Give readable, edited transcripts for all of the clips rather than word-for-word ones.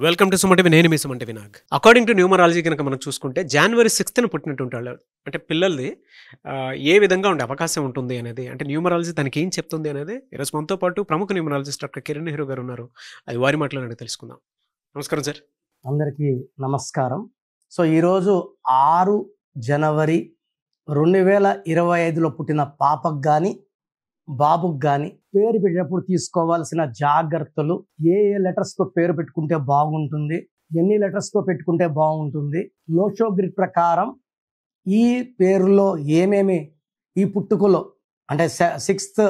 Welcome to Suman TV. నేను మీ Suman TV Nag. According to numerology కనుక మనం చూసుకుంటే జనవరి 6th పుట్టినటువంటి వాళ్ళు అంటే పిల్లలది ఏ విధంగా ఉండే అవకాశం ఉంటుంది అనేది, అంటే న్యూమరాలజీ దానికి ఏం చెప్తుంది అనేది ఈరోజు మనతో పాటు ప్రముఖ న్యూమరాలజిస్ట్ డాక్టర్ కిరణ్ నెహ్రూ గారు ఉన్నారు. అది వారి మాటలో అడిగి తెలుసుకుందాం. నమస్కారం సార్. అందరికీ నమస్కారం. సో ఈరోజు 6 జనవరి 2025లో పుట్టిన పాపకు కానీ బాబుకు కానీ పేరు పెట్టేటప్పుడు తీసుకోవాల్సిన జాగ్రత్తలు, ఏ లెటర్స్తో పేరు పెట్టుకుంటే బాగుంటుంది, ఎన్ని లెటర్స్తో పెట్టుకుంటే బాగుంటుంది, లోషో గ్రిడ్ ప్రకారం ఈ పేరులో ఏమేమి ఈ పుట్టుకలో అంటే 6th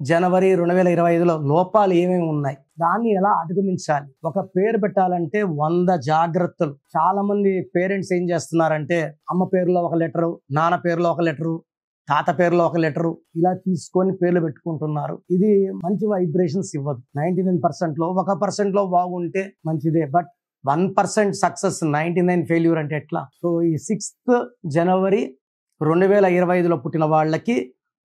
జనవరి 2025లో లోపాలు ఏమేమి ఉన్నాయి, దాన్ని ఎలా అధిగమించాలి. ఒక పేరు పెట్టాలంటే 100 జాగ్రత్తలు. చాలా మంది పేరెంట్స్ ఏం చేస్తున్నారంటే అమ్మ పేరులో ఒక లెటరు, నాన్న పేరులో ఒక లెటరు, తాత పేరులో ఒక లెటరు ఇలా తీసుకొని పేర్లు పెట్టుకుంటున్నారు. ఇది మంచి వైబ్రేషన్స్ ఇవ్వదు. 99%లో 1% బాగుంటే మంచిదే, బట్ 1% సక్సెస్ 99 ఫెయిల్యూర్ అంటే ఎట్లా? సో ఈ 6th జనవరి 2025లో పుట్టిన వాళ్ళకి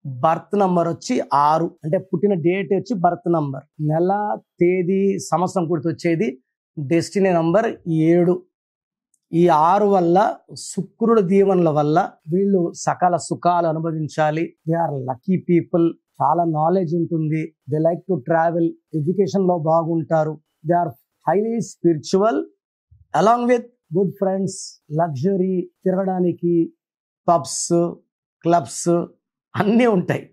బర్త్ నంబర్ వచ్చి 6, అంటే పుట్టిన డేట్ వచ్చి బర్త్ నంబర్, నెల తేదీ సంవత్సరం గుర్తొచ్చేది డెస్టినీ నంబర్ 7. ఈ 6 వల్ల శుక్రుడు దీవెనల వల్ల వీళ్ళు సకల సుఖాలు అనుభవించాలి. They are lucky people. చాలా నాలెడ్జ్ ఉంటుంది. They like to travel. Education లో బాగుంటారు. They are highly spiritual along with good friends. Luxury, తిరగడానికి పబ్స్, క్లబ్స్ అన్నీ ఉంటాయి.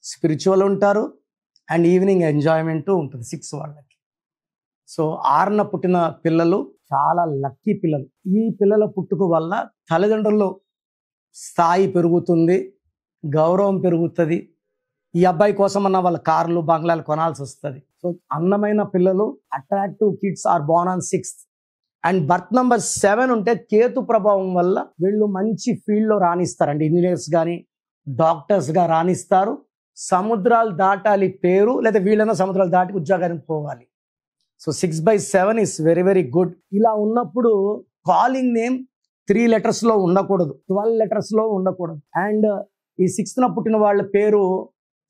స్పిరిచువల్ ఉంటారు అండ్ ఈవినింగ్ ఎంజాయ్మెంట్ ఉంటుంది 6 వాళ్ళకి. సో 6న పుట్టిన పిల్లలు చాలా లక్కీ పిల్లలు. ఈ పిల్లల పుట్టుక వల్ల తల్లిదండ్రులు స్థాయి పెరుగుతుంది, గౌరవం పెరుగుతుంది. ఈ అబ్బాయి కోసం అన్న వాళ్ళ కార్లు, బంగ్లాలు కొనాల్సి వస్తుంది. సో అందమైన పిల్లలు, attractive kids are born on 6th. And birth number 7 ఉంటే కేతు ప్రభావం వల్ల వీళ్ళు మంచి ఫీల్డ్లో రాణిస్తారండి. ఇంజనీర్స్ కానీ డాక్టర్స్గా రాణిస్తారు. సముద్రాలు దాటాలి పేరు, లేదా వీళ్ళైనా సముద్రాలు దాటి ఉద్యోగానికి పోవాలి. So 6/7 is very very good. ఇలా ఉన్నప్పుడు కాలింగ్ నేమ్ 3 letters ఉండకూడదు, 12 letters ఉండకూడదు. అండ్ ఈ 6th పుట్టిన వాళ్ళ పేరు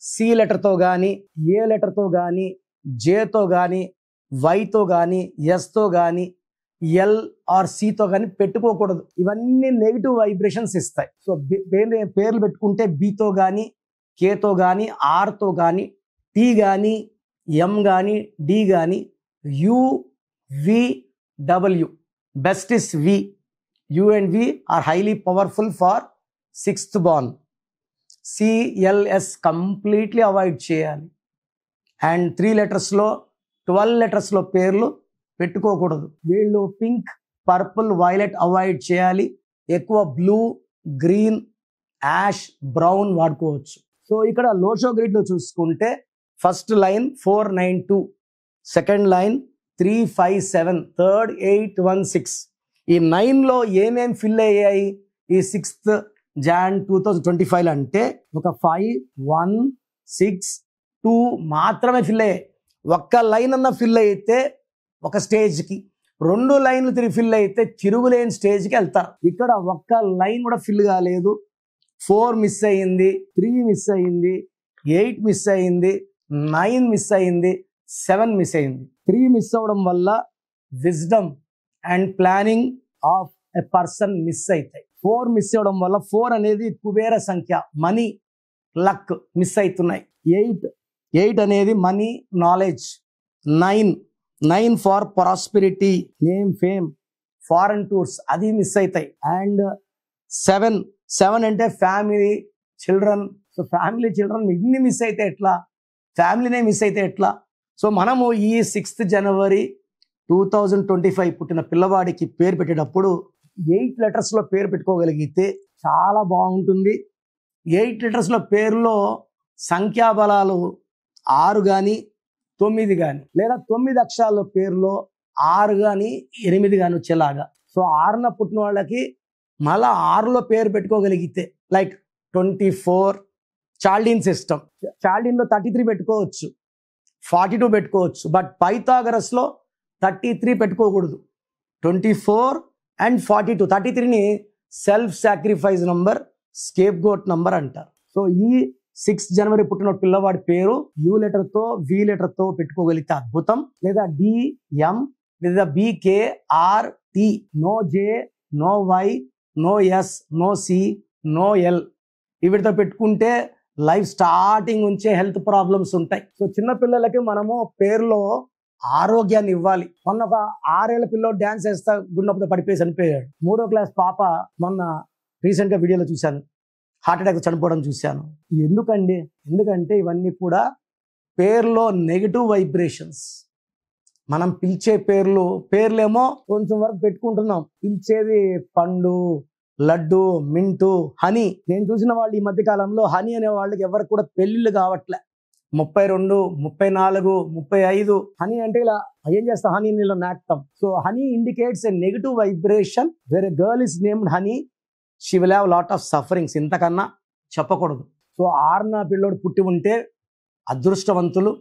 సి లెటర్తో కానీ, ఏ లెటర్తో కానీ, జేతో కానీ, వైతో కానీ, ఎస్తో కానీ, ఎల్ ఆర్ సితో కానీ పెట్టుకోకూడదు. ఇవన్నీ నెగిటివ్ వైబ్రేషన్స్ ఇస్తాయి. సో పేర్లు పెట్టుకుంటే బితో కానీ, కేతో కానీ, ఆర్తో కానీ, టీ కానీ, ఎం కానీ, డి కానీ, U, V, W. Best is V. U and V are highly powerful for 6th born. CLS completely avoid చేయాలి. అండ్ 3 letters 12 letters పేర్లు పెట్టుకోకూడదు. వీళ్ళు పింక్, పర్పుల్, వైలెట్ అవాయిడ్ చేయాలి. ఎక్కువ బ్లూ, గ్రీన్, యాష్, బ్రౌన్ వాడుకోవచ్చు. సో ఇక్కడ Lo Shu గ్రిడ్లో చూసుకుంటే first line 492, second line 357, third 816. ఈ 9లో ఏమేమి ఫిల్ అయ్యాయి ఈ 6th Jan 2025 అంటే ఒక 5, 1, 6, 2 మాత్రమే ఫిల్ అయ్యాయి. ఒక్క లైన్ అన్న ఫిల్ అయితే ఒక స్టేజ్కి, 2 లైన్లు తిరిగి ఫిల్ అయితే తిరుగులేని స్టేజ్కి వెళ్తారు. ఇక్కడ ఒక్క లైన్ కూడా ఫిల్ కాలేదు. 4 మిస్ అయ్యింది, 3 మిస్ అయ్యింది, 8 మిస్ అయ్యింది, 9 మిస్ అయ్యింది, 7 మిస్ అయ్యింది. 3 మిస్ అవ్వడం వల్ల wisdom and planning of a person miss అవుతాయి. 4 మిస్ అవ్వడం వల్ల 4 అనేది కుబేర సంఖ్య, మనీ, లక్ మిస్ అవుతున్నాయి. 8 అనేది money, knowledge. 9 for prosperity, name, fame, foreign tours అది మిస్ అవుతాయి. అండ్ 7 అంటే family, children. So family, children ఇన్ని మిస్ అయితే ఎట్లా? ఫ్యామిలీనే మిస్ అయితే ఎట్లా? సో మనము ఈ 6th జనవరి 2025 పుట్టిన పిల్లవాడికి పేరు పెట్టేటప్పుడు 8 letters పేరు పెట్టుకోగలిగితే చాలా బాగుంటుంది. 8 letters పేరులో సంఖ్యాబలాలు 6 కానీ 9 కానీ, లేదా 9 అక్షరాల పేరులో 6 కానీ 8 కానీ వచ్చేలాగా. సో 6న పుట్టిన వాళ్ళకి మళ్ళా 6లో పేరు పెట్టుకోగలిగితే, లైక్ 24 చాల్డిన్ సిస్టమ్. చాల్డిన్లో 33 పెట్టుకోవచ్చు, 42 పెట్టుకోవచ్చు. బట్ పైథాగరస్లో 33 పెట్టుకోకూడదు. 24 అండ్ 42. 33ని self sacrifice number, scapegoat number అంటారు. సో ఈ 6 జనవరి పుట్టిన పిల్లవాడి పేరు యు లెటర్తో, వి లెటర్తో పెట్టుకోగలిగితే అద్భుతం. లేదా D, M, with the BKRT, no J, no Y, no S, no C, no L. వీటితో పెట్టుకుంటే లైఫ్ స్టార్టింగ్ నుంచే హెల్త్ ప్రాబ్లమ్స్ ఉంటాయి. సో చిన్నపిల్లలకి మనము పేరులో ఆరోగ్యాన్ని ఇవ్వాలి. మొన్న ఒక 6 ఏళ్ల పిల్లోడు డ్యాన్స్ వేస్తా గుండెతో పడిపోయి చనిపోయాడు. 3వ క్లాస్ పాప మొన్న రీసెంట్గా వీడియోలో చూశాను, హార్ట్ అటాక్ చనిపోవడం చూశాను. ఎందుకండి? ఎందుకంటే ఇవన్నీ కూడా పేర్లో నెగిటివ్ వైబ్రేషన్స్. మనం పిలిచే పేర్లేమో కొంచెం వరకు పెట్టుకుంటున్నాం. పిలిచేది పండు, లడ్డు, మింటు, హనీ. నేను చూసిన వాళ్ళు ఈ మధ్య కాలంలో హనీ అనే వాళ్ళకి ఎవరికి కూడా పెళ్లిళ్ళు కావట్లే. 32, 34, 35 హనీ అంటే ఇలా ఏం చేస్తాం, హనీ నీళ్ళు నాటుతాం. So Honey indicates a negative vibration. Where a girl is named Honey, she will have lot of sufferings. ఇంతకన్నా చెప్పకూడదు. సో ఆర్నా పిల్లోడు పుట్టి ఉంటే అదృష్టవంతులు.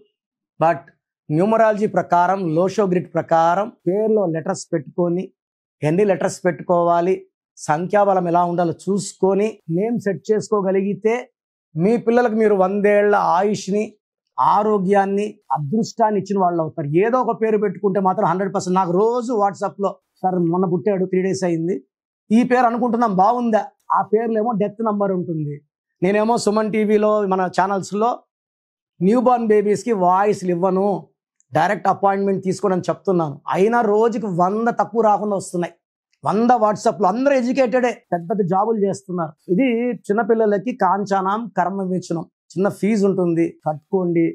బట్ న్యూమరాలజీ ప్రకారం, లోషో గ్రిడ్ ప్రకారం పేర్లో లెటర్స్ పెట్టుకొని, ఎన్ని లెటర్స్ పెట్టుకోవాలి, సంఖ్యాబలం ఎలా ఉండాలో చూసుకొని నేమ్ సెట్ చేసుకోగలిగితే మీ పిల్లలకు మీరు 100 ఏళ్ల ఆయుష్ని, ఆరోగ్యాన్ని, అదృష్టాన్ని ఇచ్చిన వాళ్ళు అవుతారు. ఏదో ఒక పేరు పెట్టుకుంటే మాత్రం 100%. నాకు రోజు వాట్సాప్లో, సార్ మొన్న పుట్టాడు 3 days అయింది, ఈ పేరు అనుకుంటున్నాం బాగుందా, ఆ పేర్లేమో డెత్ నంబర్ ఉంటుంది. నేనేమో సుమన్ టీవీలో మన ఛానల్స్లో న్యూ బార్న్ బేబీస్కి వాయిస్లు ఇవ్వను, డైరెక్ట్ అపాయింట్మెంట్ తీసుకోవడం చెప్తున్నాను. అయినా రోజుకి 100 తక్కువ రాకుండా వస్తున్నాయి. 100 వాట్సాప్లో. అందరూ ఎడ్యుకేటెడే, పెద్ద పెద్ద జాబులు చేస్తున్నారు. ఇది చిన్నపిల్లలకి కాంచానం కర్మ విచనం. చిన్న ఫీజు ఉంటుంది, కట్టుకోండి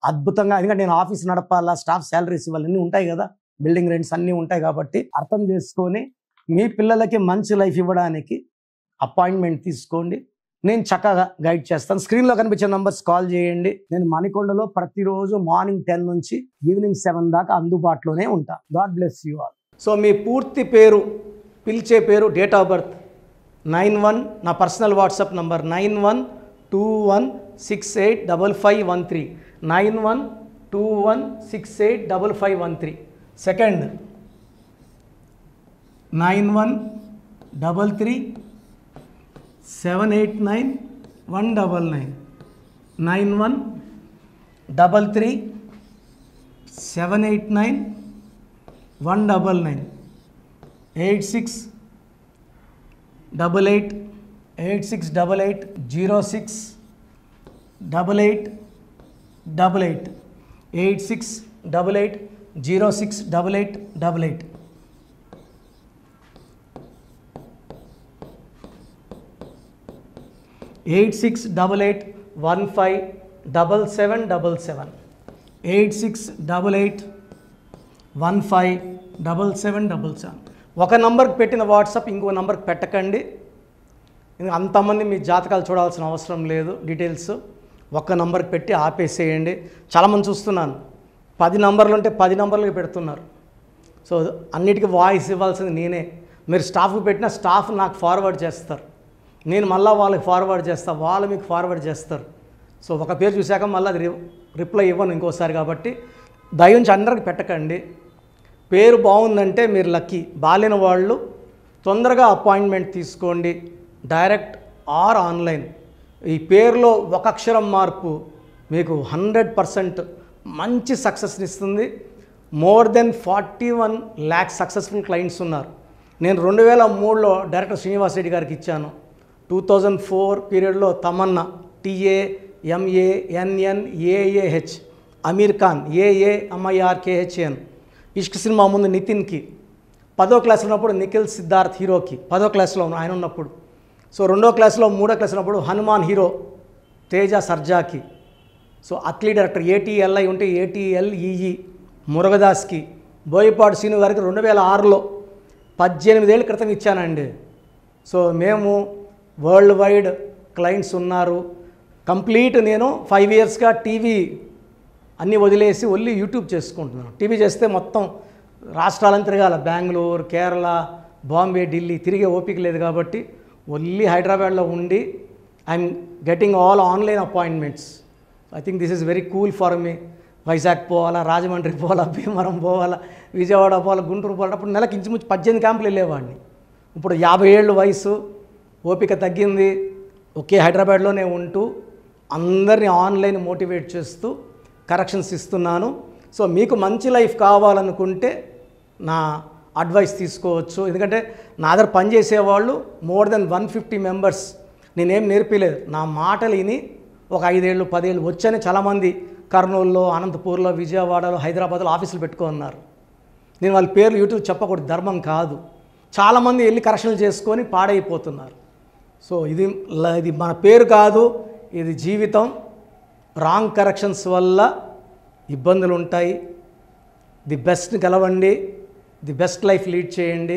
అద్భుతంగా. ఎందుకంటే నేను ఆఫీస్ నడపాలా, స్టాఫ్ శాలరీస్ ఇవ్వాలి, అన్నీ ఉంటాయి కదా, బిల్డింగ్ రెంట్స్ అన్నీ ఉంటాయి. కాబట్టి అర్థం చేసుకొని మీ పిల్లలకి మంచి లైఫ్ ఇవ్వడానికి అపాయింట్మెంట్ తీసుకోండి. నేను చక్కగా గైడ్ చేస్తాను. స్క్రీన్లో కనిపించే నంబర్స్ కాల్ చేయండి. నేను మణికొండలో ప్రతిరోజు మార్నింగ్ 10 నుంచి ఈవినింగ్ 7 దాకా అందుబాటులోనే ఉంటా. God bless you all. So మీ పూర్తి పేరు, పిలిచే పేరు, డేట్ ఆఫ్ బర్త్ 91, నా పర్సనల్ వాట్సాప్ నంబర్ 9121685513, 9121685513. సెకండ్ 9133789199, 9133789199, 8688068888, 8688068888. 8688157777, 8688157777. ఒక నంబర్కి పెట్టిన వాట్సాప్ ఇంకో నంబర్కి పెట్టకండి. అంతమంది మీ జాతకాలు చూడాల్సిన అవసరం లేదు. డీటెయిల్స్ ఒక్క నంబర్కి పెట్టి ఆపేసేయండి. చాలామంది చూస్తున్నాను 10 నంబర్లు ఉంటే 10 నంబర్లకి పెడుతున్నారు. సో అన్నిటికీ వాయిస్ ఇవ్వాల్సింది నేనే. మీరు స్టాఫ్కి పెట్టిన స్టాఫ్ నాకు ఫార్వర్డ్ చేస్తారు, నేను మళ్ళీ వాళ్ళకి ఫార్వర్డ్ చేస్తాను, వాళ్ళు మీకు ఫార్వర్డ్ చేస్తారు. సో ఒక పేరు చూశాక మళ్ళీ అది రిప్లై ఇవ్వను ఇంకోసారి. కాబట్టి దయించి అందరికి పెట్టకండి. పేరు బాగుందంటే మీరు లక్కీ. బాలేని వాళ్ళు తొందరగా అపాయింట్మెంట్ తీసుకోండి, డైరెక్ట్ ఆర్ ఆన్లైన్. ఈ పేరులో ఒక అక్షరం మార్పు మీకు 100% మంచి సక్సెస్ని ఇస్తుంది. More than 41 lakhs successful clients ఉన్నారు. నేను 2003లో డైరెక్టర్ శ్రీనివాస్ రెడ్డి గారికి ఇచ్చాను. 2004 పీరియడ్లో తమన్నా, TAMANNAAH, అమీర్ ఖాన్, AAMIRKHN, ఇష్క్ సినిమా ముందు నితిన్కి, 10వ క్లాస్ ఉన్నప్పుడు నిఖిల్ సిద్ధార్థ్ హీరోకి, 10వ క్లాస్లో ఆయన ఉన్నప్పుడు. సో 2వ క్లాస్లో 3వ క్లాస్ ఉన్నప్పుడు హనుమాన్ హీరో తేజ సర్జాకి. సో అథ్లీట్ డైరెక్టర్ ATLI ఉంటే ATLEE మురుగదాస్కి, బోయపాడు సీను గారికి 2006లో 18 ఏళ్ళ క్రితం ఇచ్చానండి. సో మేము వరల్డ్ వైడ్ క్లయింట్స్ ఉన్నారు. కంప్లీట్ నేను 5 yearsగా టీవీ అన్నీ వదిలేసి ఓన్లీ యూట్యూబ్ చేసుకుంటున్నాను. టీవీ చేస్తే మొత్తం రాష్ట్రాలను తిరగాల, బెంగళూరు, కేరళ, బాంబే, ఢిల్లీ తిరిగే ఓపిక లేదు. కాబట్టి ఓన్లీ హైదరాబాద్లో ఉండి I'm getting all online appointments. I think this is very cool for me. Vizag పోవాలా, రాజమండ్రి పోవాలా, భీమవరం పోవాలా, విజయవాడ పోవాలా, గుంటూరు పోవాలా. అప్పుడు నెలకి ఇంచుమించు 18 క్యాంపులు వెళ్ళేవాడిని. ఇప్పుడు 50 ఏళ్ళు వయసు, ఓపిక తగ్గింది. ఒకే హైదరాబాద్లోనే ఉంటూ అందరినీ ఆన్లైన్ మోటివేట్ చేస్తూ కరెక్షన్స్ ఇస్తున్నాను. సో మీకు మంచి లైఫ్ కావాలనుకుంటే నా అడ్వైస్ తీసుకోవచ్చు. ఎందుకంటే నా దగ్గర పనిచేసేవాళ్ళు మోర్ దెన్ 150 మెంబర్స్. నేనేం నేర్పించలేదు, నా మాటలు విని ఒక 5 ఏళ్ళు 10 ఏళ్ళు వచ్చని చాలామంది కర్నూలులో, అనంతపూర్లో, విజయవాడలో, హైదరాబాద్లో ఆఫీసులు పెట్టుకున్నారు. నేను వాళ్ళ పేర్లు యూట్యూబ్ చెప్పకూడదు, ధర్మం కాదు. చాలామంది వెళ్ళి కరెక్షన్లు చేసుకొని పాడైపోతున్నారు. సో ఇది మన పేరు కాదు, ఇది జీవితం. రాంగ్ కరెక్షన్స్ వల్ల ఇబ్బందులు ఉంటాయి. ది బెస్ట్ గెలవండి, ది బెస్ట్ లైఫ్ లీడ్ చేయండి.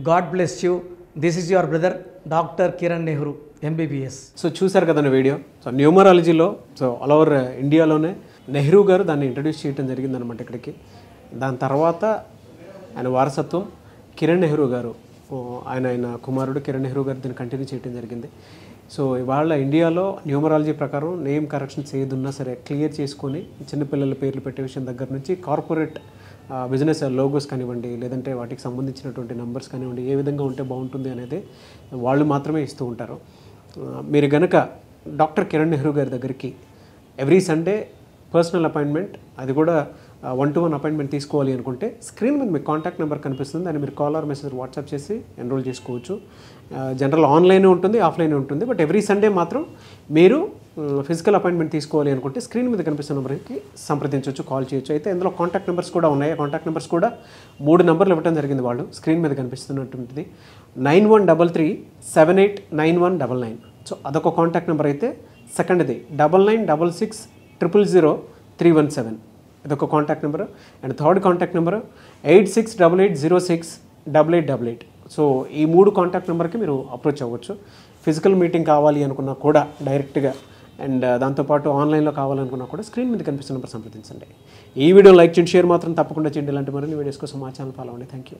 God bless you. This is your brother doctor Kiran Nehru MBBS. So చూసారు కదండి వీడియో. సో న్యూమరాలజీలో ఆల్ ఓవర్ ఇండియాలోనే నెహ్రూ గారు దాన్ని ఇంట్రడ్యూస్ చేయడం జరిగిందనమాట ఇక్కడికి. దాని తర్వాత ఆయన వారసత్వం కిరణ్ నెహ్రూ గారు, ఆయన కుమారుడు కిరణ్ నెహ్రూ గారు దీన్ని కంటిన్యూ చేయడం జరిగింది. సో ఇవాళ ఇండియాలో న్యూమరాలజీ ప్రకారం నేమ్ కరెక్షన్స్ ఏదున్నా సరే క్లియర్ చేసుకొని చిన్నపిల్లల పేర్లు పెట్టే విషయం దగ్గర నుంచి కార్పొరేట్ బిజినెస్ లోగోస్ కానివ్వండి, లేదంటే వాటికి సంబంధించినటువంటి నంబర్స్ కానివ్వండి, ఏ విధంగా ఉంటే బాగుంటుంది అనేది వాళ్ళు మాత్రమే ఇస్తూ ఉంటారు. మీరు గనక డాక్టర్ కిరణ్ నెహ్రూ గారి దగ్గరికి ఎవ్రీ సండే పర్సనల్ అపాయింట్మెంట్, అది కూడా 1-to-1 అపాయింట్మెంట్ తీసుకోవాలి అనుకుంటే స్క్రీన్ మీద మీకు కాంటాక్ట్ నెంబర్ కనిపిస్తుంది. దాన్ని మీరు కాల్ ఆర్ మెసేజ్ వాట్సాప్ చేసి ఎన్రోల్ చేసుకోవచ్చు. జనరల్ ఆన్లైన్ ఉంటుంది, ఆఫ్లైన్ ఉంటుంది. బట్ ఎవ్రీ సండే మాత్రం మీరు ఫిజికల్ అపాయింట్మెంట్ తీసుకోవాలి అనుకుంటే స్క్రీన్ మీద కనిపిస్తున్న నెంబర్కి సంప్రదించవచ్చు, కాల్ చేయొచ్చు. అయితే ఇందులో కాంటాక్ట్ నెంబర్స్ కూడా ఉన్నాయి. కాంటాక్ట్ నెంబర్స్ కూడా 3 నెంబర్లు ఇవ్వడం జరిగింది వాళ్ళు. స్క్రీన్ మీద కనిపిస్తున్నటువంటిది 9133789199. సో అదొక కాంటాక్ట్ నెంబర్. అయితే సెకండ్ది 9966000317, ఇదొక contact number. And third contact number 8688068888. So ఈ 3 కాంటాక్ట్ నెంబర్కి మీరు అప్రోచ్ అవ్వచ్చు. ఫిజికల్ మీటింగ్ కావాలి అనుకున్నా కూడా డైరెక్ట్గా, అండ్ దాంతోపాటు ఆన్లైన్లో కావాలనుకున్నా కూడా స్క్రీన్ మీద కనిపిస్తున్న నెంబర్ సంప్రదించండి. ఈ వీడియో లైక్ చేయండి, షేర్ మాత్రం తప్పకుండా చేయండి. ఇలాంటి మరిన్ని వీడియోస్ కోసం మా ఛానల్ ఫాలో అవ్వండి. Thank you.